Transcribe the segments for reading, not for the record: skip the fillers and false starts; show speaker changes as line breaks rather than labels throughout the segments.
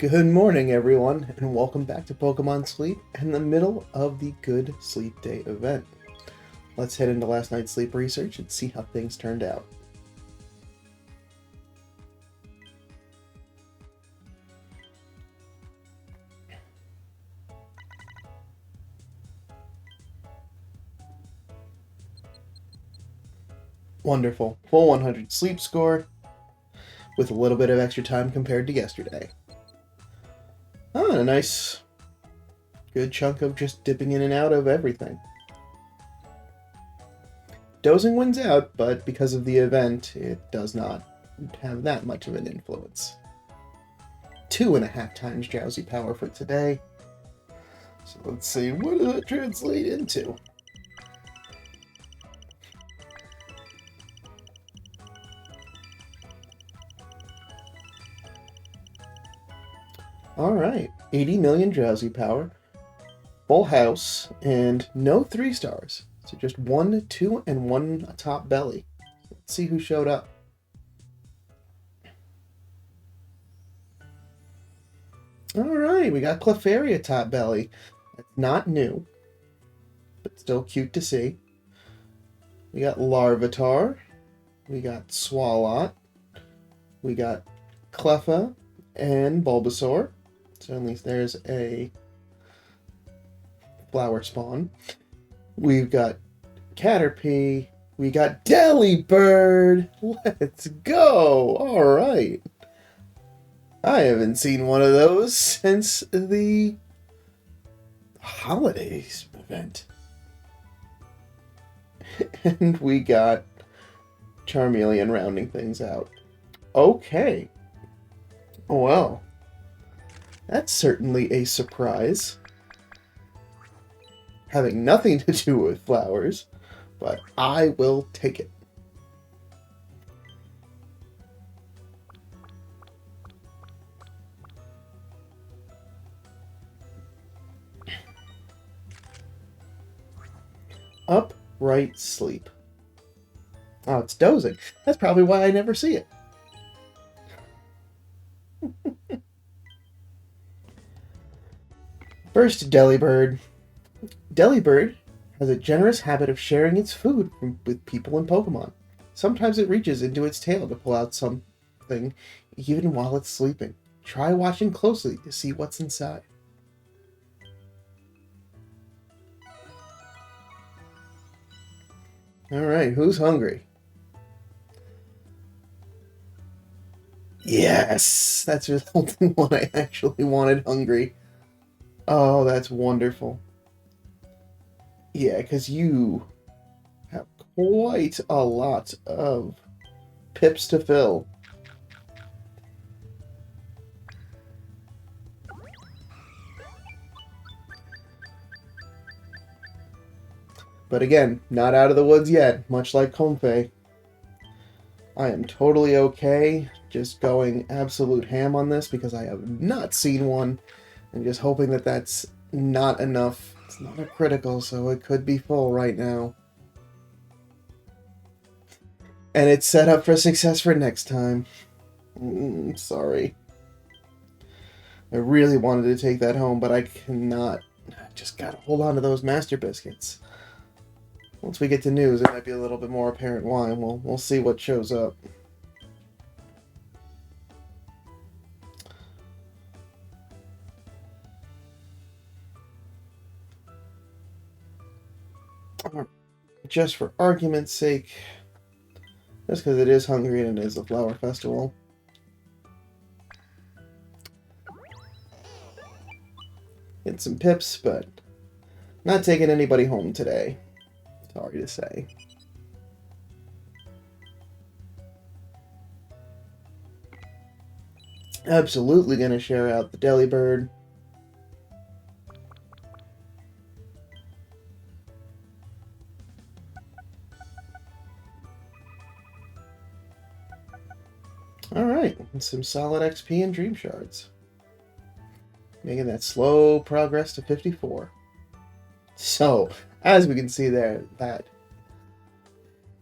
Good morning, everyone, and welcome back to Pokemon Sleep in the middle of the Good Sleep Day event. Let's head into last night's sleep research and see how things turned out. Wonderful. Full 100 sleep score, with a little bit of extra time compared to yesterday. A nice, good chunk of just dipping in and out of everything. Dozing wins out, but because of the event, it does not have that much of an influence. 2.5 times drowsy power for today. So let's see, what does that translate into? Alright, 80 million drowsy power, full house, and no 3 stars. So just 1, 2, and 1 top belly. Let's see who showed up. Alright, we got Clefairy top belly. That's not new, but still cute to see. We got Larvitar. We got Swalot. We got Cleffa and Bulbasaur. So at least there's a flower spawn. We've got Caterpie. We got Delibird. Let's go. All right. I haven't seen one of those since the holidays event. And we got Charmeleon rounding things out. Okay. Well, that's certainly a surprise. Having nothing to do with flowers, but I will take it. Upright sleep. Oh, it's dozing. That's probably why I never see it. First, Delibird. Delibird has a generous habit of sharing its food with people and Pokemon. Sometimes it reaches into its tail to pull out something, even while it's sleeping. Try watching closely to see what's inside. Alright, who's hungry? Yes! That's the only one I actually wanted hungry. Oh, that's wonderful. Yeah, because you have quite a lot of pips to fill. But again, not out of the woods yet, much like Comfey. I am totally okay just going absolute ham on this because I have not seen one. I'm just hoping that that's not enough. It's not a critical, so it could be full right now. And it's set up for success for next time. Sorry. I really wanted to take that home, but I cannot. I just gotta hold on to those Master Biscuits. Once we get to news, it might be a little bit more apparent why. We'll see what shows up. Just for argument's sake, just because it is hungry and it is a flower festival. Get some pips, but not taking anybody home today. Sorry to say. Absolutely gonna share out the Delibird. Alright, some solid XP and Dream Shards. Making that slow progress to 54. So, as we can see there, that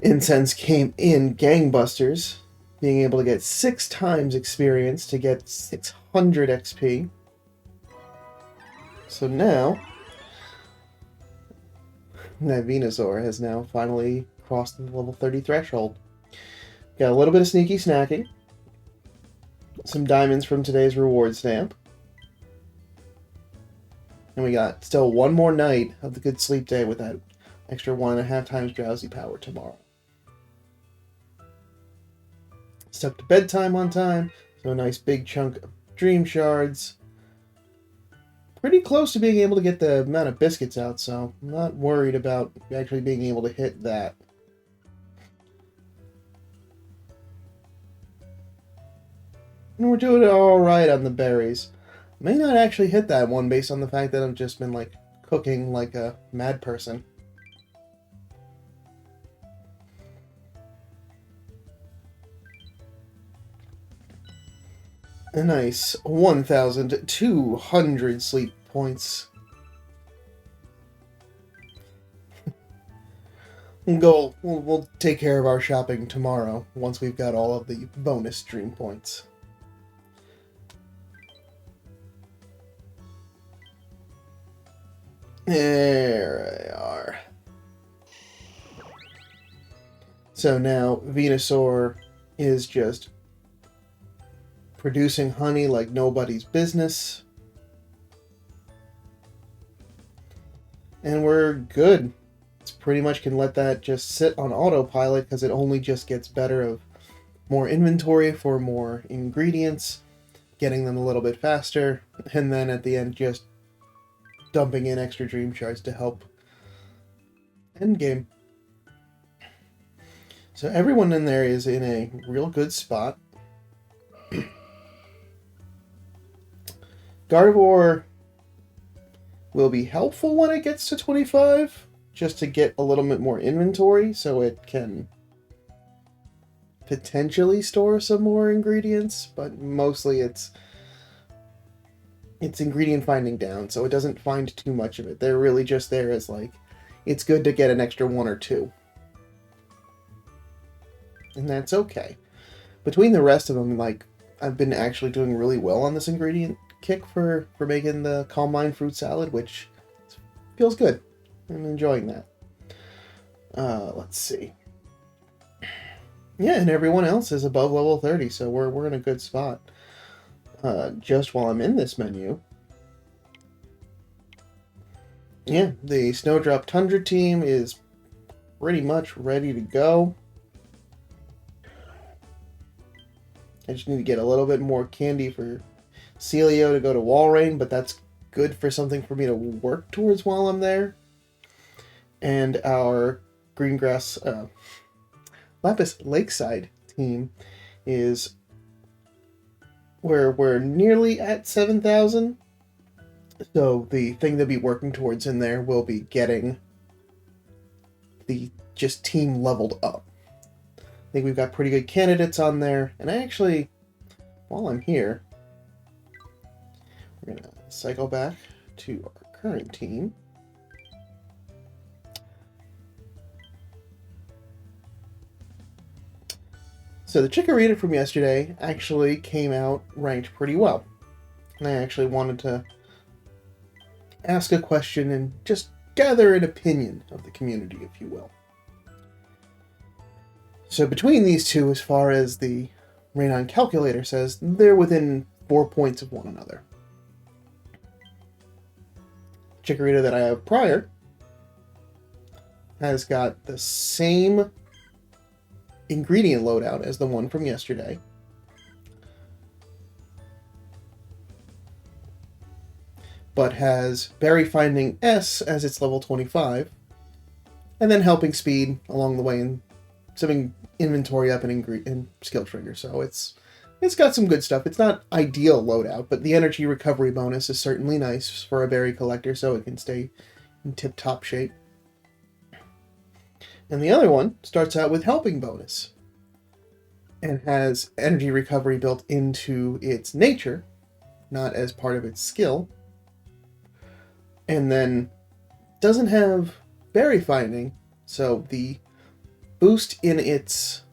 incense came in gangbusters. being able to get 6 times experience to get 600 XP. So now, that Venusaur has now finally crossed the level 30 threshold. Got a little bit of sneaky snacking. Some diamonds from today's reward stamp. And we got still one more night of the good sleep day with that extra 1.5 times drowsy power tomorrow. Stuck to bedtime on time, so a nice big chunk of dream shards. Pretty close to being able to get the amount of biscuits out, so I'm not worried about actually being able to hit that. And we're doing alright on the berries. May not actually hit that one based on the fact that I've just been like cooking like a mad person. A nice 1,200 sleep points. We'll take care of our shopping tomorrow once we've got all of the bonus dream points. There they are. So now Venusaur is just producing honey like nobody's business. And we're good. It's pretty much can let that just sit on autopilot because it only just gets better of more inventory for more ingredients, getting them a little bit faster, and then at the end just dumping in extra dream shards to help endgame. So everyone in there is in a real good spot. Gardevoir will be helpful when it gets to 25, just to get a little bit more inventory so it can potentially store some more ingredients, but mostly it's ingredient finding down, so it doesn't find too much of it. They're really just there as like, it's good to get an extra 1 or 2. And that's okay. Between the rest of them, like, I've been actually doing really well on this ingredient kick for making the Calm Mind fruit salad, which feels good. I'm enjoying that. Let's see. Yeah, and everyone else is above level 30, so we're in a good spot. Just while I'm in this menu, yeah, the Snowdrop Tundra team is pretty much ready to go. I just need to get a little bit more candy for Celio to go to Walrein, but that's good for something for me to work towards while I'm there. And our Greengrass Lapis Lakeside team is we're nearly at 7,000. So the thing to be working towards in there will be getting the just team leveled up. I think we've got pretty good candidates on there, and I actually, while I'm here, we're gonna cycle back to our current team. So the Chikorita from yesterday actually came out ranked pretty well. And I actually wanted to ask a question and just gather an opinion of the community, if you will. So between these two, as far as the Rainon calculator says, they're within 4 points of one another. Chikorita that I have prior has got the same ingredient loadout as the one from yesterday. But has Berry Finding S as its level 25. And then Helping Speed along the way and some inventory up and skill trigger. So it's got some good stuff. It's not ideal loadout, but the energy recovery bonus is certainly nice for a berry collector so it can stay in tip-top shape. And the other one starts out with Helping bonus and has energy recovery built into its nature, not as part of its skill. And then doesn't have berry finding, so the boost in its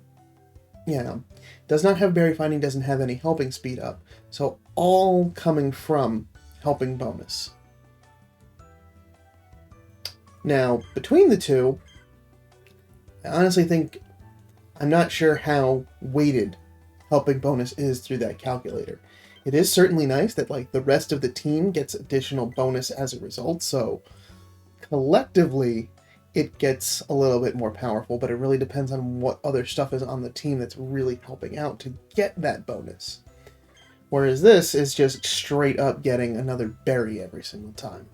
Does not have berry finding, doesn't have any helping speed up. So all coming from helping bonus. Now, between the two, I honestly think I'm not sure how weighted helping bonus is through that calculator. It is certainly nice that like the rest of the team gets additional bonus as a result, so collectively it gets a little bit more powerful, but it really depends on what other stuff is on the team that's really helping out to get that bonus. Whereas this is just straight up getting another berry every single time.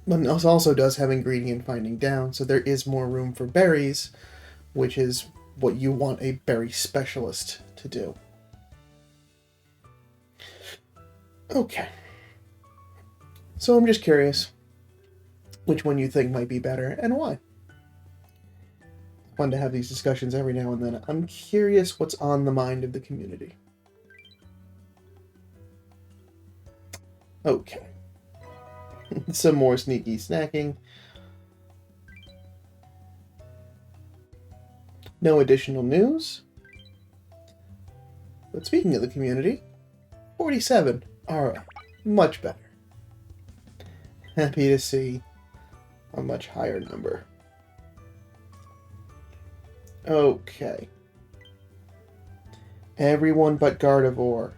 But it also does have ingredient finding down, so there is more room for berries, which is what you want a berry specialist to do. Okay. So I'm just curious which one you think might be better and why. Fun to have these discussions every now and then. I'm curious what's on the mind of the community. Okay. Some more sneaky snacking. No additional news. But speaking of the community, 47 are much better. Happy to see a much higher number. Okay. Everyone but Gardevoir.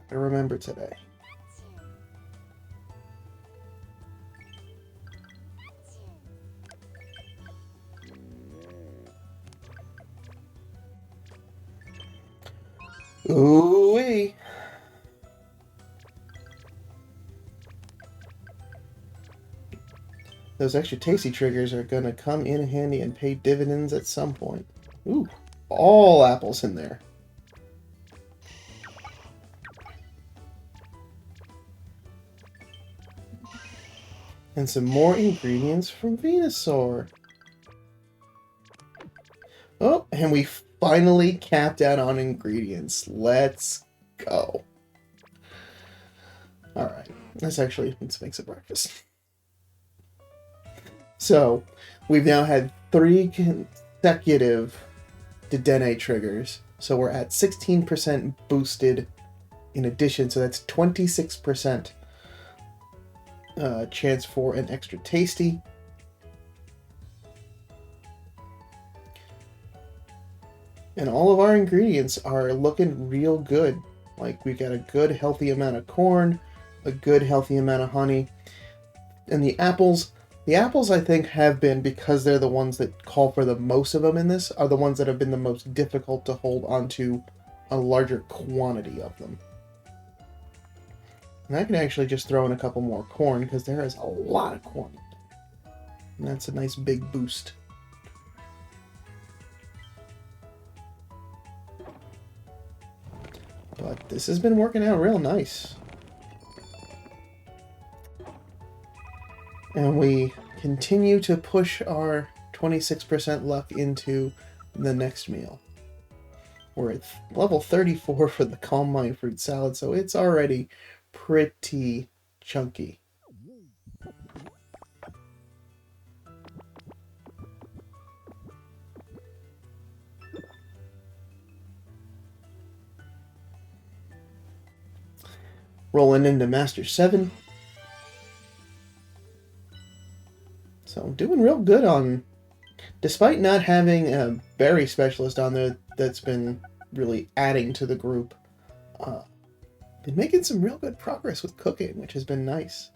Gotta remember today. Ooh-wee. Those extra tasty triggers are gonna come in handy and pay dividends at some point. Ooh, all apples in there. And some more ingredients from Venusaur. Oh, and we finally capped out on ingredients. Let's go. Alright, let's make some breakfast. So, we've now had 3 consecutive Dedenne triggers. So we're at 16% boosted in addition. So that's 26% chance for an extra tasty. And all of our ingredients are looking real good. Like, we got a good healthy amount of corn, a good healthy amount of honey. And the apples I think have been, because they're the ones that call for the most of them in this, are the ones that have been the most difficult to hold onto a larger quantity of them. And I can actually just throw in a couple more corn, because there is a lot of corn. And that's a nice big boost. But this has been working out real nice. And we continue to push our 26% luck into the next meal. We're at level 34 for the Calm Mind Fruit Salad, so it's already pretty chunky. Rolling into Master 7. So I'm doing real good on, despite not having a berry specialist on there that's been really adding to the group, been making some real good progress with cooking, which has been nice.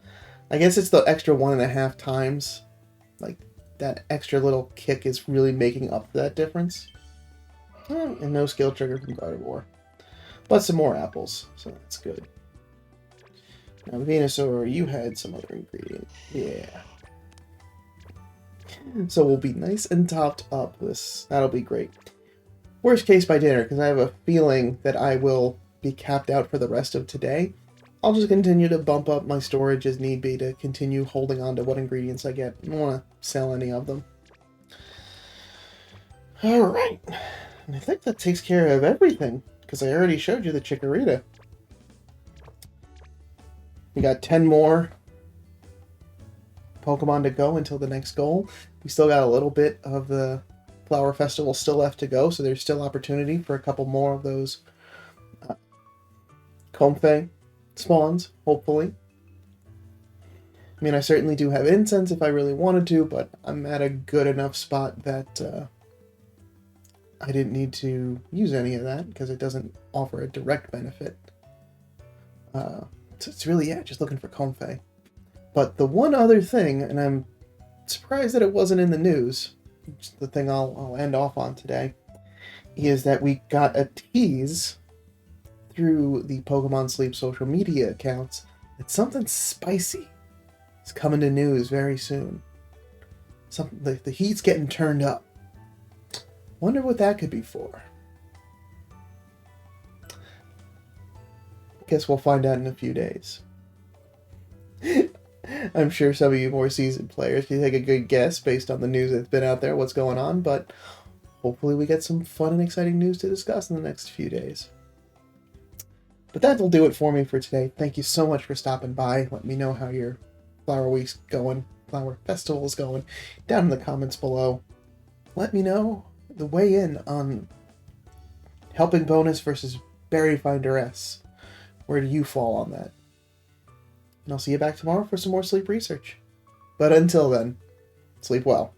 I guess it's the extra 1.5 times. Like, that extra little kick is really making up for that difference. Oh, and no skill trigger from Gardevoir. But some more apples, so that's good. Now, Venusaur, you had some other ingredient. Yeah. So we'll be nice and topped up. That'll be great. Worst case by dinner, because I have a feeling that I will be capped out for the rest of today. I'll just continue to bump up my storage as need be to continue holding on to what ingredients I get. I don't want to sell any of them. Alright. And I think that takes care of everything, because I already showed you the Chikorita. We got 10 more Pokemon to go until the next goal. We still got a little bit of the Flower Festival still left to go, so there's still opportunity for a couple more of those Comfey spawns, hopefully. I mean, I certainly do have incense if I really wanted to, but I'm at a good enough spot that I didn't need to use any of that because it doesn't offer a direct benefit. So it's really, yeah, just looking for Comfey. But the one other thing, and I'm surprised that it wasn't in the news, which is the thing I'll end off on today, is that we got a tease through the Pokemon Sleep social media accounts that something spicy is coming to news very soon. The heat's getting turned up. Wonder what that could be for. Guess we'll find out in a few days. I'm sure some of you more seasoned players can take a good guess based on the news that's been out there, what's going on, but hopefully we get some fun and exciting news to discuss in the next few days. But that'll do it for me for today. Thank you so much for stopping by. Let me know how your Flower Week's going, Flower Festival's going, down in the comments below. Let me know the weigh in on Helping Bonus versus Berry Finder S. Where do you fall on that? And I'll see you back tomorrow for some more sleep research. But until then, sleep well.